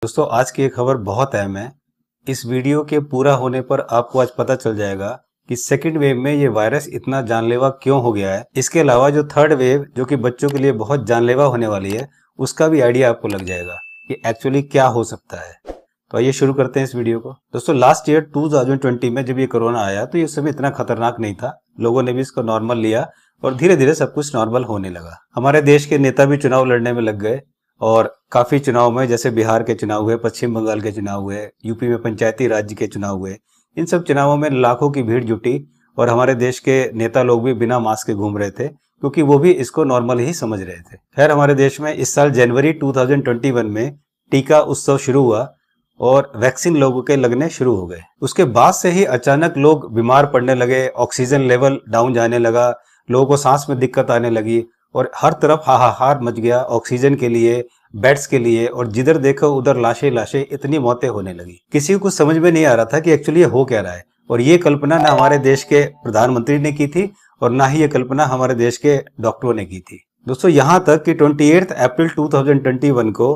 दोस्तों आज की ये खबर बहुत अहम है। इस वीडियो के पूरा होने पर आपको आज पता चल जाएगा कि सेकंड वेव में ये वायरस इतना जानलेवा क्यों हो गया है। इसके अलावा जो थर्ड वेव जो कि बच्चों के लिए बहुत जानलेवा होने वाली है, उसका भी आइडिया आपको लग जाएगा कि एक्चुअली क्या हो सकता है। तो आइए शुरू करते हैं इस वीडियो को। दोस्तों लास्ट ईयर 2020 में जब ये कोरोना आया तो ये उस समय इतना खतरनाक नहीं था। लोगों ने भी इसको नॉर्मल लिया और धीरे धीरे सब कुछ नॉर्मल होने लगा। हमारे देश के नेता भी चुनाव लड़ने में लग गए और काफी चुनाव में, जैसे बिहार के चुनाव हुए, पश्चिम बंगाल के चुनाव हुए, यूपी में पंचायती राज्य के चुनाव हुए, इन सब चुनावों में लाखों की भीड़ जुटी और हमारे देश के नेता लोग भी बिना मास्क के घूम रहे थे क्योंकि वो भी इसको नॉर्मल ही समझ रहे थे। खैर हमारे देश में इस साल जनवरी 2021 में टीका उत्सव शुरू हुआ और वैक्सीन लोगों के लगने शुरू हो गए। उसके बाद से ही अचानक लोग बीमार पड़ने लगे, ऑक्सीजन लेवल डाउन जाने लगा, लोगों को सांस में दिक्कत आने लगी और हर तरफ हाहाकार मच गया ऑक्सीजन के लिए, बेड्स के लिए, और जिधर देखो उधर लाशें लाशें, इतनी मौतें होने लगी। किसी को कुछ समझ में नहीं आ रहा था कि एक्चुअली ये हो क्या रहा है। और ये कल्पना ना हमारे देश के प्रधानमंत्री ने की थी और ना ही ये कल्पना हमारे देश के डॉक्टरों ने की थी। दोस्तों यहाँ तक कि 28 अप्रैल 2021 को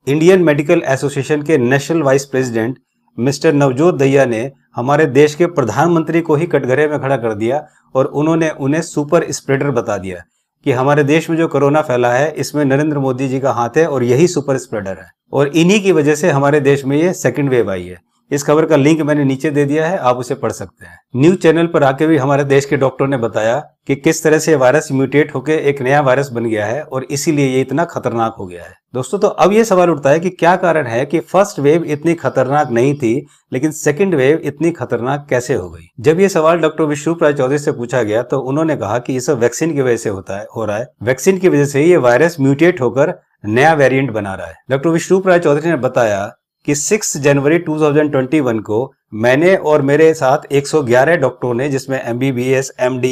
इंडियन मेडिकल एसोसिएशन के national vice president mister Navjot Dahiya ने हमारे देश के प्रधानमंत्री को ही कटघरे में खड़ा कर दिया और उन्होंने उन्हें सुपर स्प्रेडर बता दिया कि हमारे देश में जो कोरोना फैला है इसमें नरेंद्र मोदी जी का हाथ है और यही सुपर स्प्रेडर है और इन्हीं की वजह से हमारे देश में ये सेकंड वेव आई है। इस खबर का लिंक मैंने नीचे दे दिया है, आप उसे पढ़ सकते हैं। न्यूज चैनल पर आके भी हमारे देश के डॉक्टरों ने बताया कि किस तरह से वायरस म्यूटेट होकर एक नया वायरस बन गया है और इसीलिए ये इतना खतरनाक हो गया है। दोस्तों तो अब ये सवाल उठता है कि क्या कारण है कि फर्स्ट वेव इतनी खतरनाक नहीं थी लेकिन सेकंड वेव इतनी खतरनाक कैसे हो गई। जब ये सवाल डॉक्टर विश्वरूप राय चौधरी से पूछा गया तो उन्होंने कहा कि ये सब वैक्सीन की वजह से हो रहा है। वैक्सीन की वजह से ये वायरस म्यूटेट होकर नया वेरिएंट बना रहा है। डॉक्टर विश्वरूप राय चौधरी ने बताया कि 6 जनवरी 2021 को मैंने और मेरे साथ 111 डॉक्टरों ने, जिसमें MBBS, MD,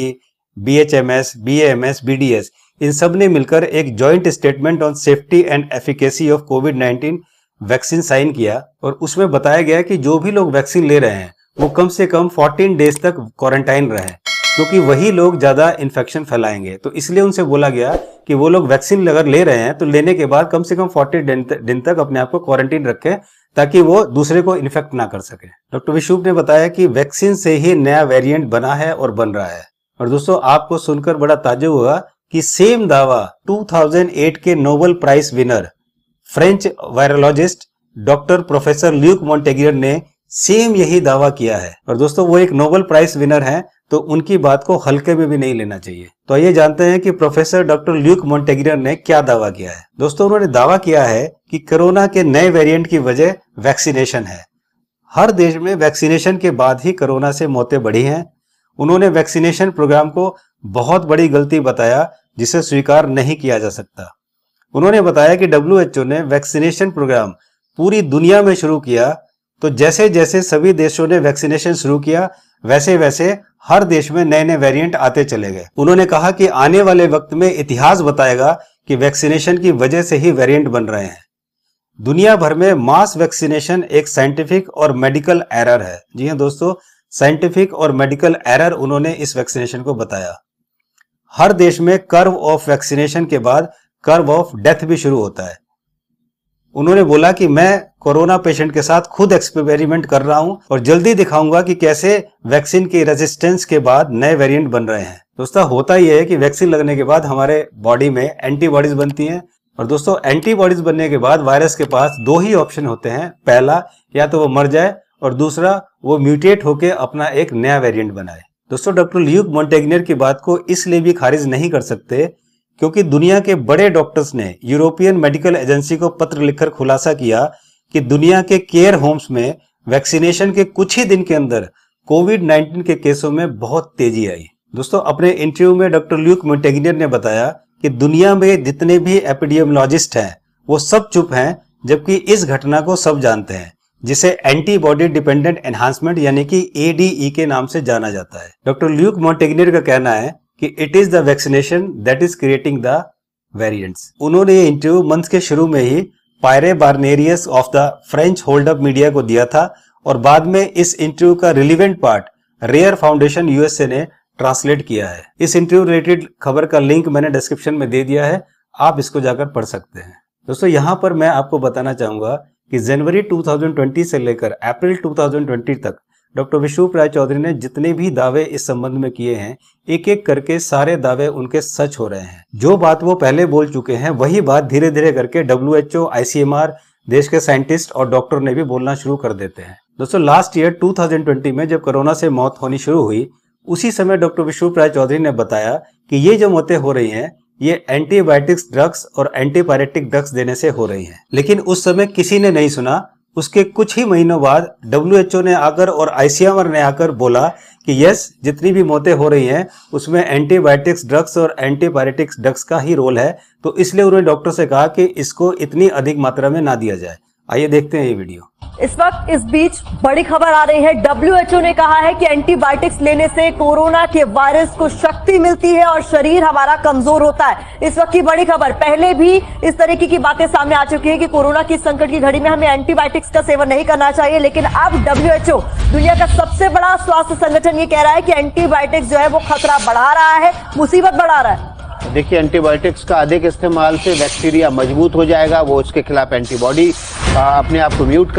BHMS, BAMS, BDS, इन सब ने मिलकर एक joint statement on safety and efficacy of कोविड-19 वैक्सीन साइन किया और उसमें बताया गया कि जो भी लोग वैक्सीन ले रहे हैं वो कम से कम 14 डेज तक क्वारंटाइन रहें क्योंकि वही लोग ज्यादा इन्फेक्शन फैलाएंगे। तो इसलिए उनसे बोला गया कि वो लोग वैक्सीन अगर ले रहे हैं तो लेने के बाद कम से कम 40 दिन तक अपने आप को क्वारंटीन रखें ताकि वो दूसरे को इन्फेक्ट ना कर सके। डॉक्टर विश्वरूप ने बताया कि वैक्सीन से ही नया वेरिएंट बना है और बन रहा है। और दोस्तों आपको सुनकर बड़ा ताज्जुब हुआ कि सेम दावा 2008 के Nobel prize winner French virologist doctor professor Luc Montagnier ने सेम यही दावा किया है। और दोस्तों वो एक नोबेल प्राइज विनर हैं तो उनकी बात को हल्के में भी नहीं लेना चाहिए। तो आइए जानते हैं कि प्रोफेसर डॉक्टर ल्यूक मोंटेगियर ने क्या दावा किया है। दोस्तों उन्होंने दावा किया है कि कोरोना के नए वेरिएंट की वजह वैक्सीनेशन है। हर देश में वैक्सीनेशन के बाद ही कोरोना से मौतें बढ़ी हैं। उन्होंने वैक्सीनेशन प्रोग्राम को बहुत बड़ी गलती बताया जिसे स्वीकार नहीं किया जा सकता। उन्होंने बताया कि WHO ने वैक्सीनेशन प्रोग्राम पूरी दुनिया में शुरू किया तो जैसे जैसे सभी देशों ने वैक्सीनेशन शुरू किया वैसे वैसे हर देश में नए नए वेरिएंट आते चले गए। उन्होंने कहा कि आने वाले वक्त में इतिहास बताएगा कि वैक्सीनेशन की वजह से ही वेरिएंट बन रहे हैं। दुनिया भर में मास वैक्सीनेशन एक साइंटिफिक और मेडिकल एरर है। जी हां दोस्तों, साइंटिफिक और मेडिकल एरर उन्होंने इस वैक्सीनेशन को बताया। हर देश में कर्व ऑफ वैक्सीनेशन के बाद कर्व ऑफ डेथ भी शुरू होता है। उन्होंने बोला कि मैं कोरोना पेशेंट के साथ खुद एक्सपेरिमेंट कर रहा हूं और जल्दी दिखाऊंगा कि कैसे वैक्सीन की रेजिस्टेंस के बाद नए वेरिएंट बन रहे हैं। दोस्तों होता यह है कि वैक्सीन लगने के बाद हमारे बॉडी में एंटीबॉडीज बनती हैं और दोस्तों एंटीबॉडीज बनने के बाद वायरस के पास दो ही ऑप्शन होते हैं। पहला, या तो वो मर जाए और दूसरा वो म्यूटेट होकर अपना एक नया वेरिएंट बनाए। दोस्तों डॉक्टर ल्यूक मोंटेगियर की बात को इसलिए भी खारिज नहीं कर सकते क्योंकि दुनिया के बड़े डॉक्टर्स ने यूरोपियन मेडिकल एजेंसी को पत्र लिखकर खुलासा किया कि दुनिया के केयर होम्स में वैक्सीनेशन के कुछ ही दिन के अंदर कोविड-19 के केसों में बहुत तेजी आई। दोस्तों अपने इंटरव्यू में डॉक्टर ल्यूक मोंटेगियर ने बताया कि दुनिया में जितने भी एपिडेमियोलॉजिस्ट हैं वो सब चुप हैं जबकि इस घटना को सब जानते हैं जिसे एंटीबॉडी डिपेंडेंट एनहांसमेंट यानी कि ADE के नाम से जाना जाता है। डॉक्टर ल्यूक मोंटेगियर का कहना है कि it is the vaccination that is creating the variants. उन्होंने ये इंटरव्यू मंथ के शुरू में ही Pierre Barnerias of the French hold up media को दिया था और बाद में इस इंटरव्यू का relevant part rare foundation USA ने ट्रांसलेट किया है। इस इंटरव्यू रिलेटेड खबर का लिंक मैंने डिस्क्रिप्शन में दे दिया है, आप इसको जाकर पढ़ सकते हैं। दोस्तों यहाँ पर मैं आपको बताना चाहूंगा कि जनवरी 2020 से लेकर अप्रैल 2020 तक डॉक्टर विश्वरूप राय चौधरी ने जितने भी दावे इस संबंध में किए हैं, एक एक करके सारे दावे उनके सच हो रहे हैं। जो बात वो पहले बोल चुके हैं वही बात धीरे धीरे करके WHO, ICMR, देश के साइंटिस्ट और डॉक्टर ने भी बोलना शुरू कर देते हैं। दोस्तों, लास्ट ईयर 2020 में जब कोरोना से मौत होनी शुरू हुई, उसी समय डॉक्टर विश्वरूप राय चौधरी ने बताया कि ये जो मौतें हो रही हैं ये एंटीबायोटिक्स ड्रग्स और एंटीपायरेटिक ड्रग्स देने से हो रही हैं। लेकिन उस समय किसी ने नहीं सुना। उसके कुछ ही महीनों बाद WHO ने आकर और ICMR ने आकर बोला कि यस, जितनी भी मौतें हो रही हैं उसमें एंटीबायोटिक्स ड्रग्स और एंटीपायरेटिक्स ड्रग्स का ही रोल है, तो इसलिए उन्होंने डॉक्टर से कहा कि इसको इतनी अधिक मात्रा में ना दिया जाए। आइए देखते हैं ये वीडियो। इस वक्त इस बीच बड़ी खबर आ रही है। WHO ने कहा है कि एंटीबायोटिक्स लेने से कोरोना के वायरस को शक्ति मिलती है और शरीर हमारा कमजोर होता है। इस वक्त की बड़ी खबर, पहले भी इस तरीके की बातें सामने आ चुकी है कि कोरोना की संकट की घड़ी में हमें एंटीबायोटिक्स का सेवन नहीं करना चाहिए, लेकिन अब WHO, दुनिया का सबसे बड़ा स्वास्थ्य संगठन, ये कह रहा है कि एंटीबायोटिक्स जो है वो खतरा बढ़ा रहा है, मुसीबत बढ़ा रहा है। देखिए, एंटीबायोटिक्स का अधिक इस्तेमाल से बैक्टीरिया मजबूत हो जाएगा, वो उसके खिलाफ एंटीबॉडी अपने आप को म्यूटेट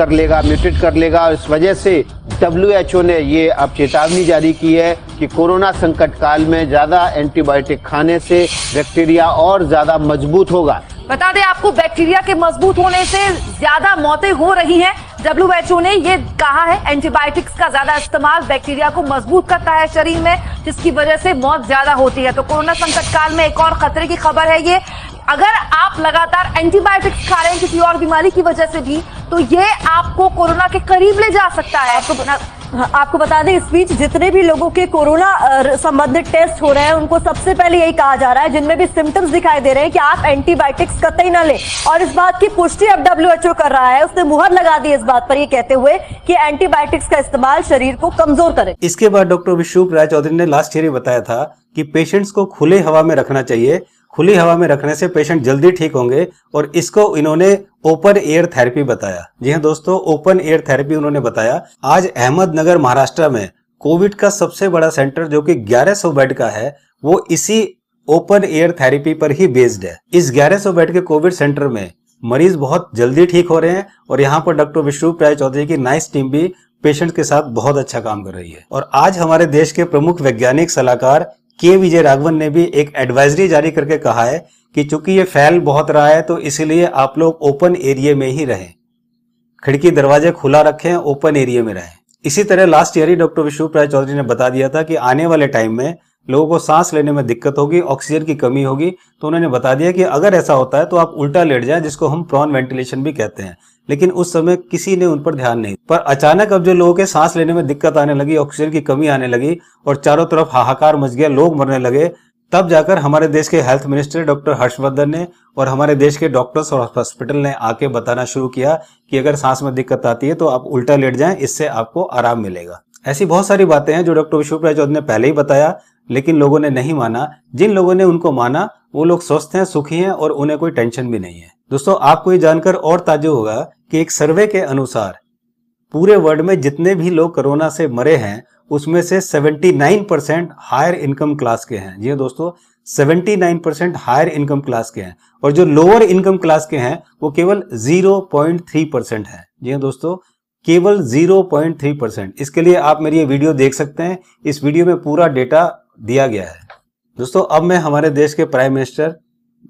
कर लेगा और इस वजह से WHO ने ये अब चेतावनी जारी की है कि कोरोना संकट काल में ज्यादा एंटीबायोटिक खाने से बैक्टीरिया और ज्यादा मजबूत होगा। बता दें आपको, बैक्टीरिया के मजबूत होने से ज्यादा मौतें हो रही हैं। WHO ने ये कहा है एंटीबायोटिक्स का ज्यादा इस्तेमाल बैक्टीरिया को मजबूत करता है शरीर में, जिसकी वजह से मौत ज्यादा होती है। तो कोरोना संकट काल में एक और खतरे की खबर है ये। अगर आप लगातार एंटीबायोटिक्स खा रहे हैं किसी और बीमारी की वजह से भी, तो ये आपको कोरोना के करीब ले जा सकता है। आपको बता दें, इस बीच जितने भी लोगों के कोरोना संबंधित टेस्ट हो रहे हैं उनको सबसे पहले यही कहा जा रहा है, जिनमें भी सिम्टम्स दिखाई दे रहे हैं, कि आप एंटीबायोटिक्स कतई ना लें। और इस बात की पुष्टि अब WHO कर रहा है। उसने मुहर लगा दी इस बात पर, ये कहते हुए कि एंटीबायोटिक्स का इस्तेमाल शरीर को कमजोर करे। इसके बाद डॉक्टर विश्वरूप राय चौधरी ने लास्ट ईयर ही बताया था कि पेशेंट्स को खुले हवा में रखना चाहिए। खुली हवा में रखने से पेशेंट जल्दी ठीक होंगे और इसको इन्होंने ओपन एयर थेरेपी बताया। जी हाँ दोस्तों, ओपन एयर थेरेपी उन्होंने बताया। आज अहमदनगर महाराष्ट्र में कोविड का सबसे बड़ा सेंटर जो कि 1100 बेड का है, वो इसी ओपन एयर थेरेपी पर ही बेस्ड है। इस 1100 बेड के कोविड सेंटर में मरीज बहुत जल्दी ठीक हो रहे हैं और यहाँ पर डॉक्टर विश्वरूप राय चौधरी की नाइस टीम भी पेशेंट के साथ बहुत अच्छा काम कर रही है। और आज हमारे देश के प्रमुख वैज्ञानिक सलाहकार के विजय राघवन ने भी एक एडवाइजरी जारी करके कहा है कि चूंकि ये फैल बहुत रहा है तो इसलिए आप लोग ओपन एरिया में ही रहें, खिड़की दरवाजे खुला रखें, ओपन एरिया में रहें। इसी तरह लास्ट ईयर ही डॉक्टर विश्वरूप राय चौधरी ने बता दिया था कि आने वाले टाइम में लोगों को सांस लेने में दिक्कत होगी, ऑक्सीजन की कमी होगी, तो उन्होंने बता दिया कि अगर ऐसा होता है तो आप उल्टा लेट जाएं, जिसको हम प्रॉन वेंटिलेशन भी कहते हैं। लेकिन उस समय किसी ने उन पर ध्यान नहीं। पर अचानक अब जो लोगों के सांस लेने में दिक्कत आने लगी, ऑक्सीजन की कमी आने लगी और चारों तरफ हाहाकार मच गया, लोग मरने लगे, तब जाकर हमारे देश के हेल्थ मिनिस्टर डॉक्टर हर्षवर्धन ने और हमारे देश के डॉक्टर्स और हॉस्पिटल ने आके बताना शुरू किया कि अगर सांस में दिक्कत आती है तो आप उल्टा लेट जाएं, इससे आपको आराम मिलेगा। ऐसी बहुत सारी बातें हैं जो डॉक्टर विश्वरूप राय चौधरी ने पहले ही बताया, लेकिन लोगों ने नहीं माना। जिन लोगों ने उनको माना वो लोग स्वस्थ हैं, सुखी हैं और उन्हें कोई टेंशन भी नहीं है। दोस्तों, आपको ये जानकर और ताज्जुब होगा कि एक सर्वे के अनुसार पूरे वर्ल्ड में जितने भी लोग कोरोना से मरे हैं उसमें से 79% हायर इनकम क्लास के हैं। जी दोस्तों, 79% हायर इनकम क्लास के हैं और जो लोअर इनकम क्लास के हैं वो केवल 0.3% है। जी दोस्तों, केवल 0.3%। इसके लिए आप मेरी ये वीडियो देख सकते हैं। इस वीडियो में पूरा डेटा दिया गया है। दोस्तों, अब मैं हमारे देश के prime minister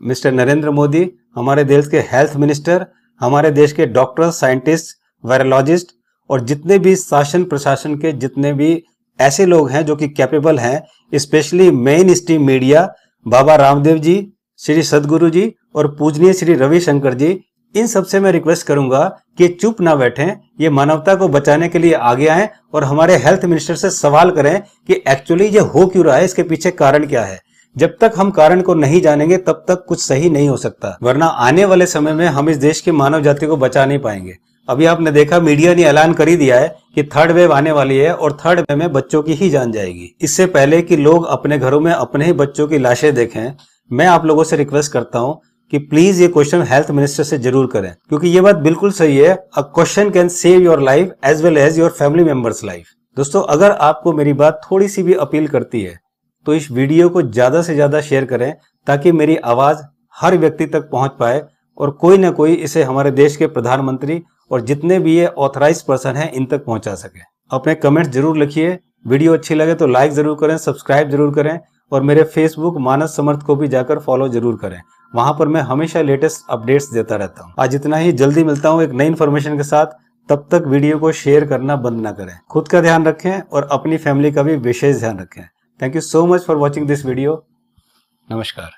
mister Narendra Modi, हमारे देश के हेल्थ मिनिस्टर, हमारे देश के डॉक्टर, साइंटिस्ट, वायरोलॉजिस्ट और जितने भी शासन प्रशासन के जितने भी ऐसे लोग हैं जो कि कैपेबल हैं, specially main stream media, Baba Ramdev ji, Shri सदगुरु जी और पूजनीय श्री रविशंकर जी, इन सबसे मैं रिक्वेस्ट करूंगा कि चुप ना बैठें, ये मानवता को बचाने के लिए आगे आएं और हमारे हेल्थ मिनिस्टर से सवाल करें कि एक्चुअली ये हो क्यों रहा है, इसके पीछे कारण क्या है। जब तक हम कारण को नहीं जानेंगे तब तक कुछ सही नहीं हो सकता, वरना आने वाले समय में हम इस देश की मानव जाति को बचा नहीं पाएंगे। अभी आपने देखा, मीडिया ने ऐलान कर ही दिया है कि थर्ड वेव आने वाली है और थर्ड वेव में बच्चों की ही जान जाएगी। इससे पहले कि लोग अपने घरों में अपने ही बच्चों की लाशें देखें, मैं आप लोगों से रिक्वेस्ट करता हूं कि प्लीज ये क्वेश्चन हेल्थ मिनिस्टर से जरूर करें, क्योंकि ये बात बिल्कुल सही है। Uh question can save your life as well as your family members life. दोस्तों, अगर आपको मेरी बात थोड़ी सी भी अपील करती है तो इस वीडियो को ज्यादा से ज्यादा शेयर करें ताकि मेरी आवाज हर व्यक्ति तक पहुंच पाए और कोई ना कोई इसे हमारे देश के प्रधानमंत्री और जितने भी ये ऑथराइज्ड पर्सन हैं इन तक पहुंचा सके। अपने कमेंट्स जरूर लिखिए, वीडियो अच्छी लगे तो लाइक जरूर करें, सब्सक्राइब जरूर करें और मेरे फेसबुक मानस समर्थ को भी जाकर फॉलो जरूर करें। वहां पर मैं हमेशा लेटेस्ट अपडेट्स देता रहता हूं। आज इतना ही, जल्दी मिलता हूं एक नई इन्फॉर्मेशन के साथ। तब तक वीडियो को शेयर करना बंद ना करें। खुद का ध्यान रखें और अपनी फैमिली का भी विशेष ध्यान रखें। Thank you so much for watching this video. नमस्कार।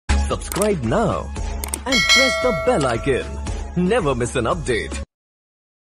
Subscribe now and press the bell icon. Never miss an update.